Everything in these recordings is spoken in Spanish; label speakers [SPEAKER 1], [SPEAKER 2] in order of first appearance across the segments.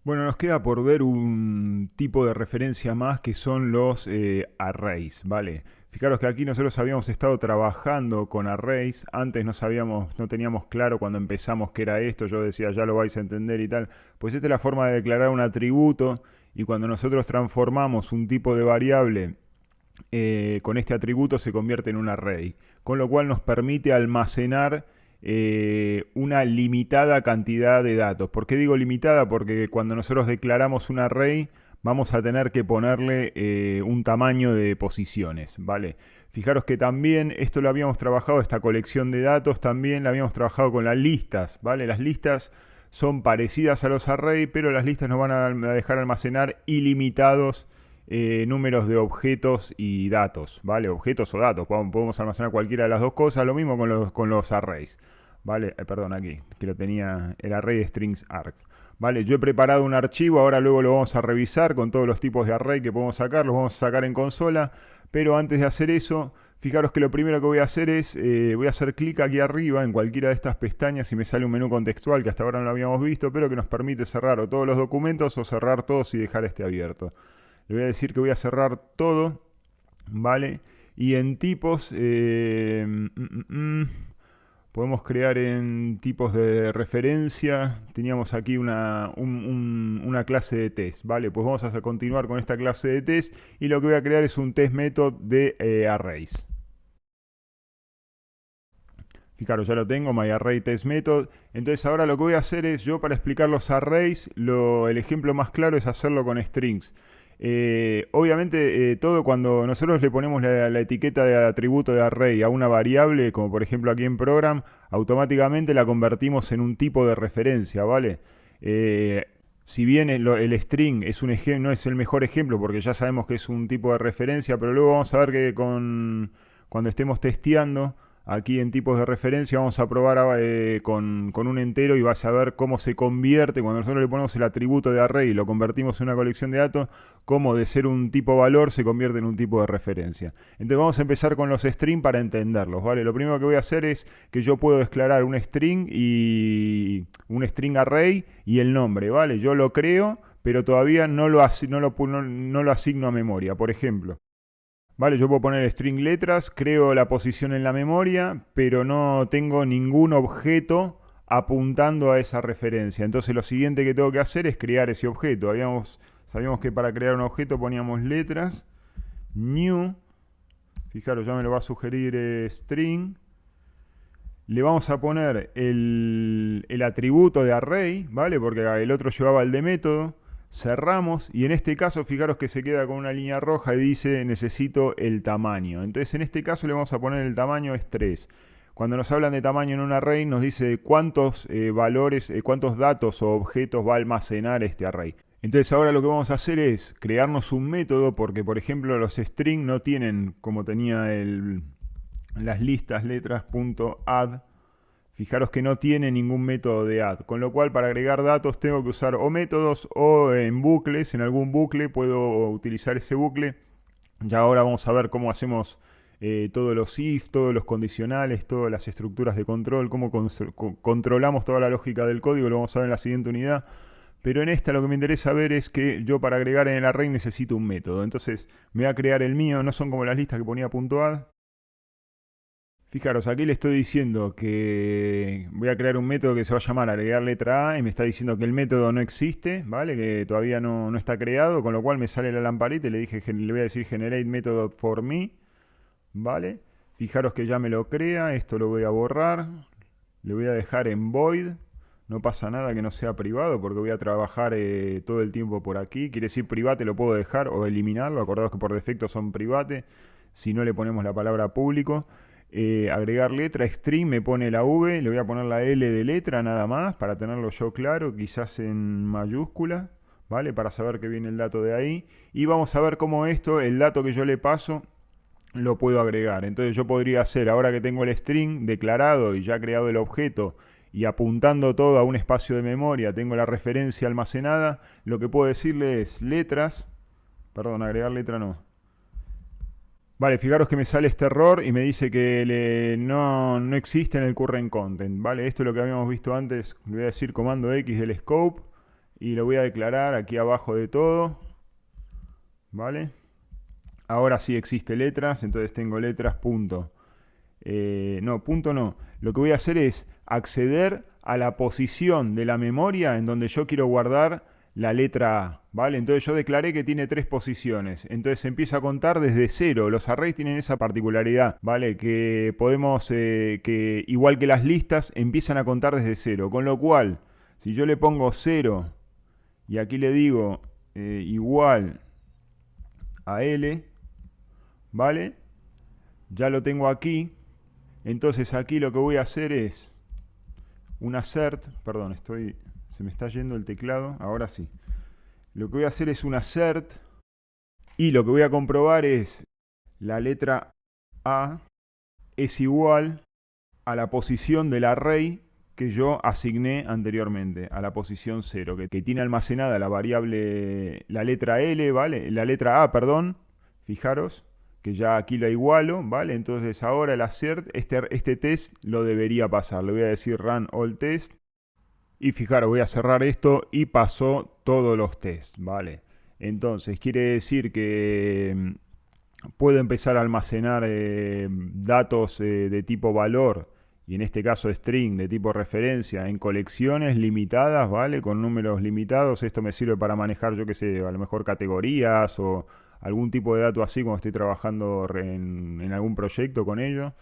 [SPEAKER 1] Bueno, nos queda por ver un tipo de referencia más que son los arrays, ¿vale? Fijaros que aquí nosotros habíamos estado trabajando con arrays, antes no sabíamos, no teníamos claro cuando empezamos qué era esto, yo decía ya lo vais a entender y tal, pues esta es la forma de declarar un atributo y cuando nosotros transformamos un tipo de variable con este atributo se convierte en un array, con lo cual nos permite almacenar una limitada cantidad de datos. ¿Por qué digo limitada? Porque cuando nosotros declaramos un array vamos a tener que ponerle un tamaño de posiciones, ¿vale? Fijaros que también esto lo habíamos trabajado, esta colección de datos también la habíamos trabajado con las listas, ¿vale? Las listas son parecidas a los arrays, pero las listas nos van a dejar almacenar ilimitados números de objetos y datos, ¿vale? Objetos o datos, podemos almacenar cualquiera de las dos cosas, lo mismo con los arrays, ¿vale? Perdón, aquí, que lo tenía el array de strings args. Vale, yo he preparado un archivo, ahora luego lo vamos a revisar con todos los tipos de array que podemos sacar, los vamos a sacar en consola, pero antes de hacer eso, fijaros que lo primero que voy a hacer es, voy a hacer clic aquí arriba en cualquiera de estas pestañas y me sale un menú contextual que hasta ahora no lo habíamos visto, pero que nos permite cerrar o todos los documentos o cerrar todos y dejar este abierto. Le voy a decir que voy a cerrar todo, ¿vale? Y en tipos, podemos crear en tipos de referencia. Teníamos aquí una clase de test, ¿vale? Pues vamos a continuar con esta clase de test y lo que voy a crear es un test method de arrays. Fijaros, ya lo tengo, myArrayTestMethod. Entonces ahora lo que voy a hacer es, yo para explicar los arrays, el ejemplo más claro es hacerlo con strings. Obviamente todo cuando nosotros le ponemos la etiqueta de atributo de array a una variable, como por ejemplo aquí en program, automáticamente la convertimos en un tipo de referencia, ¿vale? Si bien el string es no es el mejor ejemplo porque ya sabemos que es un tipo de referencia, pero luego vamos a ver que cuando estemos testeando aquí en tipos de referencia vamos a probar con un entero y vas a ver cómo se convierte cuando nosotros le ponemos el atributo de array y lo convertimos en una colección de datos, cómo de ser un tipo valor se convierte en un tipo de referencia. Entonces vamos a empezar con los string para entenderlos, ¿vale? Lo primero que voy a hacer es que yo puedo declarar un string array y el nombre, ¿vale? Yo lo creo, pero todavía no lo asigno a memoria, por ejemplo. Vale, yo puedo poner string letras, creo la posición en la memoria, pero no tengo ningún objeto apuntando a esa referencia. Entonces lo siguiente que tengo que hacer es crear ese objeto. Sabíamos que para crear un objeto poníamos letras, new, fijaros, ya me lo va a sugerir string. Le vamos a poner el atributo de array, ¿vale? Porque el otro llevaba el de método. Cerramos y en este caso fijaros que se queda con una línea roja y dice necesito el tamaño. Entonces en este caso le vamos a poner el tamaño es 3. Cuando nos hablan de tamaño en un array nos dice cuántos valores, cuántos datos o objetos va a almacenar este array. Entonces ahora lo que vamos a hacer es crearnos un método porque por ejemplo los string no tienen como tenía las listas letras.add. Fijaros que no tiene ningún método de add, con lo cual para agregar datos tengo que usar o métodos o en bucles, en algún bucle puedo utilizar ese bucle. Ya ahora vamos a ver cómo hacemos todos los if, todos los condicionales, todas las estructuras de control, cómo controlamos toda la lógica del código, lo vamos a ver en la siguiente unidad. Pero en esta lo que me interesa ver es que yo para agregar en el array necesito un método. Entonces me voy a crear el mío, no son como las listas que ponía .add. Fijaros, aquí le estoy diciendo que voy a crear un método que se va a llamar agregar letra A y me está diciendo que el método no existe, ¿vale? Que todavía no está creado, con lo cual me sale la lamparita y le voy a decir generate method for me, ¿vale? Fijaros que ya me lo crea, esto lo voy a borrar, le voy a dejar en void, no pasa nada que no sea privado porque voy a trabajar todo el tiempo por aquí, quiere decir private lo puedo dejar o eliminarlo, acordaos que por defecto son private, si no le ponemos la palabra público. Agregar letra, string, me pone la V, le voy a poner la L de letra nada más para tenerlo yo claro, quizás en mayúscula, ¿vale? Para saber que viene el dato de ahí. Y vamos a ver cómo esto, el dato que yo le paso, lo puedo agregar. Entonces yo podría hacer, ahora que tengo el string declarado y ya creado el objeto y apuntando todo a un espacio de memoria, tengo la referencia almacenada, lo que puedo decirle es letras, perdón, agregar letra no. Vale, fijaros que me sale este error y me dice que no existe en el current content. Vale, esto es lo que habíamos visto antes. Le voy a decir comando X del scope. y lo voy a declarar aquí abajo de todo, ¿vale? Ahora sí existe letras, entonces tengo letras punto. No, punto no. Lo que voy a hacer es acceder a la posición de la memoria en donde yo quiero guardar la letra A, ¿vale? Entonces yo declaré que tiene 3 posiciones. Entonces se empieza a contar desde 0. Los arrays tienen esa particularidad, ¿vale? Que podemos, que igual que las listas, empiezan a contar desde 0. Con lo cual, si yo le pongo 0 y aquí le digo igual a L, ¿vale? Ya lo tengo aquí. Entonces aquí lo que voy a hacer es un assert, perdón, se me está yendo el teclado, ahora sí. Lo que voy a hacer es un assert y lo que voy a comprobar es la letra A es igual a la posición del array que yo asigné anteriormente, a la posición 0, que tiene almacenada la variable, la letra L, ¿vale? La letra A, perdón, fijaros que ya aquí la igualo, ¿vale? Entonces ahora el assert, este test lo debería pasar. Le voy a decir run all test. Y fijaros, voy a cerrar esto y pasó todos los tests, ¿vale? Entonces quiere decir que puedo empezar a almacenar datos de tipo valor, y en este caso string de tipo referencia, en colecciones limitadas, ¿vale? Con números limitados. Esto me sirve para manejar, yo qué sé, a lo mejor categorías o algún tipo de dato así cuando estoy trabajando en algún proyecto con ello.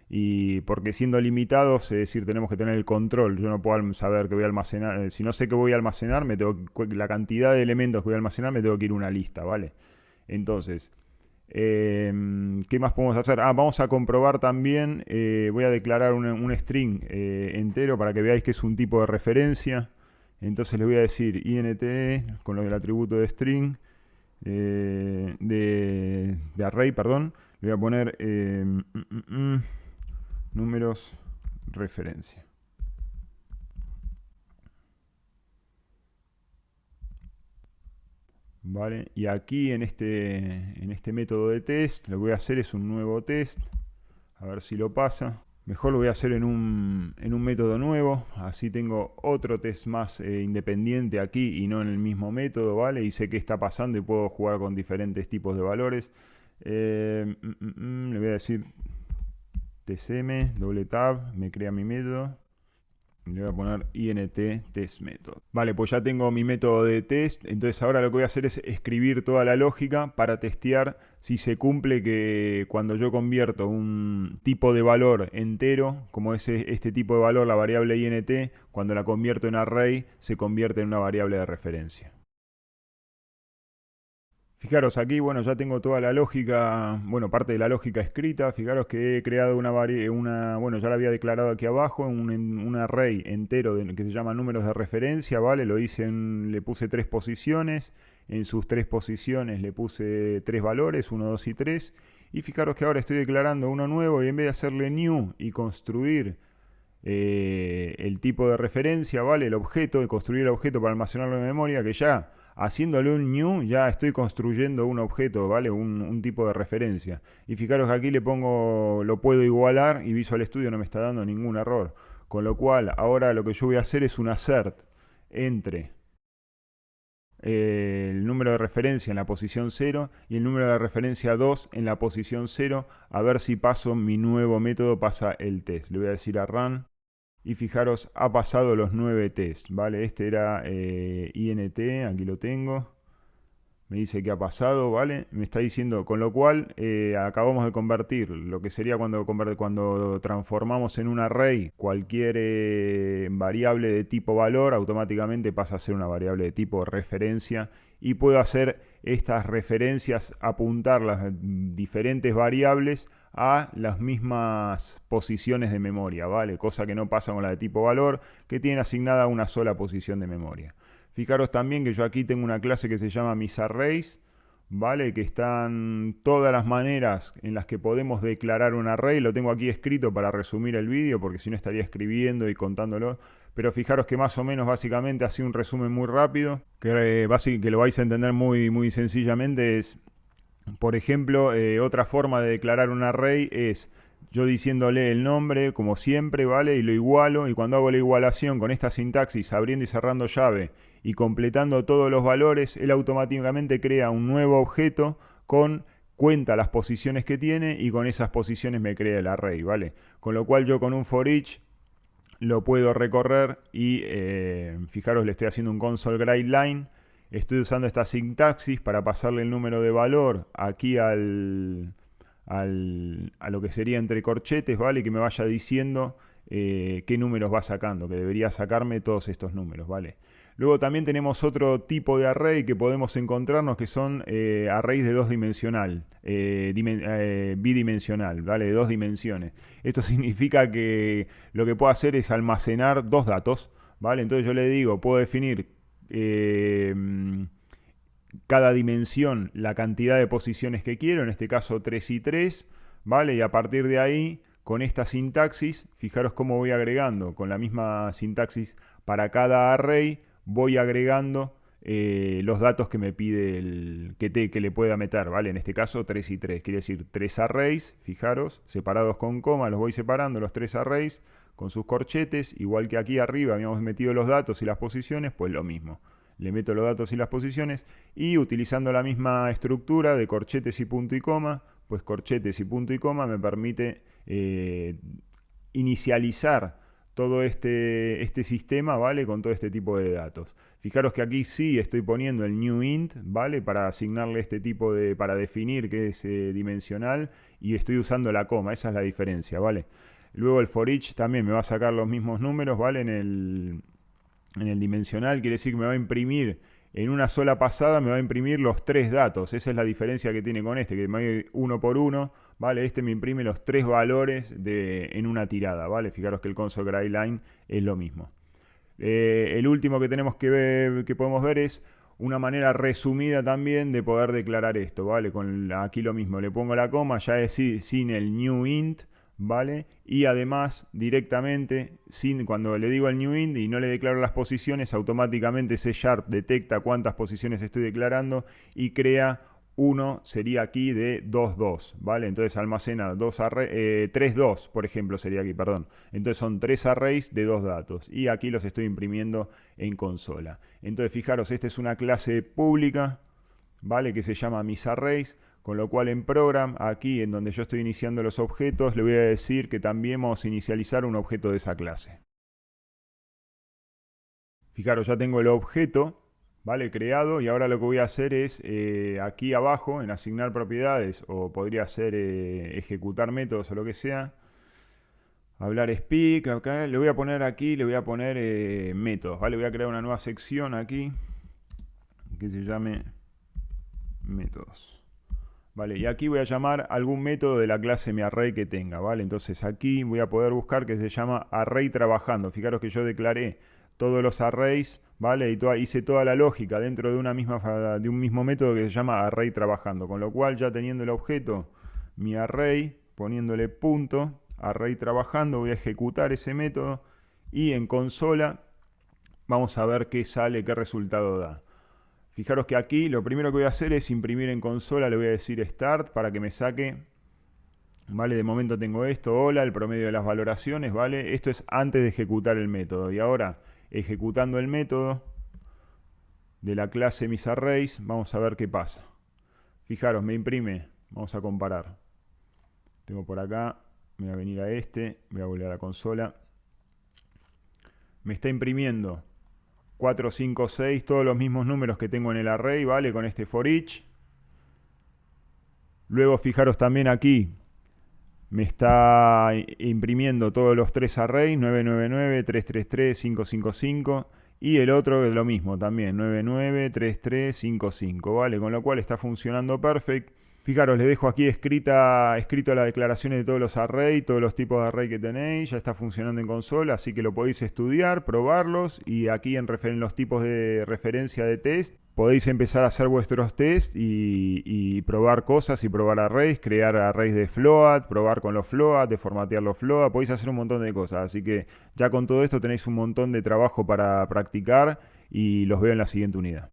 [SPEAKER 1] Y porque siendo limitados, es decir, tenemos que tener el control. Yo no puedo saber que voy a almacenar. Si no sé qué voy a almacenar, la cantidad de elementos que voy a almacenar, me tengo que ir a una lista, ¿vale? Entonces, ¿qué más podemos hacer? Vamos a comprobar también. Voy a declarar un string entero para que veáis que es un tipo de referencia. Entonces le voy a decir int con el atributo de string de array, perdón. Le voy a poner números referencia. ¿Vale? Y aquí en este método de test, lo que voy a hacer es un nuevo test. A ver si lo pasa. Mejor lo voy a hacer en un método nuevo. Así tengo otro test más independiente aquí y no en el mismo método, ¿vale? Y sé qué está pasando y puedo jugar con diferentes tipos de valores. Le voy a decir tsm, doble tab, me crea mi método. Le voy a poner int test method. Vale, pues ya tengo mi método de test. Entonces ahora lo que voy a hacer es escribir toda la lógica para testear si se cumple que cuando yo convierto un tipo de valor entero, como es este tipo de valor, la variable int, cuando la convierto en array, se convierte en una variable de referencia. Fijaros aquí, bueno, ya tengo toda la lógica, bueno, parte de la lógica escrita. Fijaros que he creado bueno, ya la había declarado aquí abajo, un array entero que se llama números de referencia, ¿vale? Lo hice le puse 3 posiciones, en sus 3 posiciones le puse 3 valores, 1, 2 y 3. Y fijaros que ahora estoy declarando uno nuevo y en vez de hacerle new y construir el tipo de referencia, ¿vale? El objeto, y construir el objeto para almacenarlo en memoria, que ya haciéndole un new ya estoy construyendo un objeto, ¿vale? Un tipo de referencia. Y fijaros que aquí le pongo, lo puedo igualar y Visual Studio no me está dando ningún error. Con lo cual ahora lo que yo voy a hacer es un assert entre el número de referencia en la posición 0 y el número de referencia 2 en la posición 0, a ver si paso mi nuevo método, pasa el test. Le voy a decir a run y fijaros, ha pasado los 9 tests, ¿vale? Este era int, aquí lo tengo. Me dice que ha pasado, ¿vale? Me está diciendo, con lo cual acabamos de convertir lo que sería cuando transformamos en un array cualquier variable de tipo valor, automáticamente pasa a ser una variable de tipo referencia y puedo hacer estas referencias, apuntar las diferentes variables a las mismas posiciones de memoria, ¿vale? Cosa que no pasa con la de tipo valor, que tiene asignada una sola posición de memoria. Fijaros también que yo aquí tengo una clase que se llama misArrays, ¿vale? Que están todas las maneras en las que podemos declarar un array. Lo tengo aquí escrito para resumir el vídeo, porque si no estaría escribiendo y contándolo. Pero fijaros que más o menos básicamente así un resumen muy rápido, que lo vais a entender muy sencillamente es, por ejemplo, otra forma de declarar un array es yo diciéndole el nombre, como siempre, ¿vale? Y lo igualo, y cuando hago la igualación con esta sintaxis, abriendo y cerrando llave, y completando todos los valores, él automáticamente crea un nuevo objeto cuenta las posiciones que tiene, y con esas posiciones me crea el array, ¿vale? Con lo cual yo con un for each lo puedo recorrer y fijaros, le estoy haciendo un console write line. Estoy usando esta sintaxis para pasarle el número de valor aquí a lo que sería entre corchetes, ¿vale? Que me vaya diciendo qué números va sacando, que debería sacarme todos estos números, ¿vale? Luego también tenemos otro tipo de array que podemos encontrarnos, que son arrays de bidimensional, ¿vale? De dos dimensiones. Esto significa que lo que puedo hacer es almacenar dos datos, ¿vale? Entonces yo le digo, puedo definir cada dimensión la cantidad de posiciones que quiero, en este caso 3 y 3, ¿vale? Y a partir de ahí, con esta sintaxis, fijaros cómo voy agregando, con la misma sintaxis para cada array, voy agregando los datos que me pide que le pueda meter, ¿vale? En este caso 3 y 3, quiere decir 3 arrays, fijaros, separados con coma, los voy separando, los 3 arrays, con sus corchetes, igual que aquí arriba habíamos metido los datos y las posiciones, pues lo mismo. Le meto los datos y las posiciones, y utilizando la misma estructura de corchetes y punto y coma, pues corchetes y punto y coma me permite inicializar todo este sistema, ¿vale? Con todo este tipo de datos. Fijaros que aquí sí estoy poniendo el new int, ¿vale? Para asignarle este tipo para definir que es dimensional, y estoy usando la coma, esa es la diferencia, ¿vale? Luego el for each también me va a sacar los mismos números, ¿vale? En el dimensional, quiere decir que me va a imprimir en una sola pasada, me va a imprimir los tres datos. Esa es la diferencia que tiene con este, que me va uno por uno, ¿vale? Este me imprime los tres valores en una tirada, ¿vale? Fijaros que el console write line es lo mismo. El último que tenemos que podemos ver es una manera resumida también de poder declarar esto, ¿vale? Aquí lo mismo, le pongo la coma, ya es sin el new int, ¿vale? Y además directamente, cuando le digo al new int y no le declaro las posiciones, automáticamente C# detecta cuántas posiciones estoy declarando y crea uno, sería aquí de 2, 2, ¿vale? Entonces almacena 3, 2, por ejemplo, sería aquí, perdón. Entonces son 3 arrays de 2 datos, y aquí los estoy imprimiendo en consola. Entonces fijaros, esta es una clase pública, ¿vale? Que se llama misArrays. Con lo cual en program, aquí en donde yo estoy iniciando los objetos, le voy a decir que también vamos a inicializar un objeto de esa clase. Fijaros, ya tengo el objeto, ¿vale? Creado, y ahora lo que voy a hacer es aquí abajo, en asignar propiedades, o podría ser ejecutar métodos o lo que sea, hablar speak, acá, le voy a poner aquí, le voy a poner métodos, ¿vale? Voy a crear una nueva sección aquí, que se llame métodos. Vale, y aquí voy a llamar algún método de la clase miArray que tenga, ¿vale? Entonces aquí voy a poder buscar que se llama array trabajando. Fijaros que yo declaré todos los arrays, ¿vale? Y hice toda la lógica dentro de un mismo método que se llama array trabajando. Con lo cual, ya teniendo el objeto miArray, poniéndole punto, array trabajando, voy a ejecutar ese método, y en consola vamos a ver qué sale, qué resultado da. Fijaros que aquí lo primero que voy a hacer es imprimir en consola, le voy a decir start para que me saque, ¿vale? De momento tengo esto, hola, el promedio de las valoraciones, ¿vale? Esto es antes de ejecutar el método. Y ahora, ejecutando el método de la clase misArrays, vamos a ver qué pasa. Fijaros, me imprime, vamos a comparar. Tengo por acá, me voy a venir a voy a volver a la consola. Me está imprimiendo 4, 5, 6, todos los mismos números que tengo en el array, ¿vale? Con este for each. Luego fijaros también aquí, me está imprimiendo todos los tres arrays, 999, 333, 555, y el otro es lo mismo también, 99, 33, 55, ¿vale? Con lo cual está funcionando perfecto. Fijaros, les dejo aquí escrito las declaraciones de todos los arrays, todos los tipos de array que tenéis, ya está funcionando en consola, así que lo podéis estudiar, probarlos, y aquí en los tipos de referencia de test, podéis empezar a hacer vuestros tests y probar cosas y probar arrays, crear arrays de float, probar con los float, de formatear los float, podéis hacer un montón de cosas, así que ya con todo esto tenéis un montón de trabajo para practicar, y los veo en la siguiente unidad.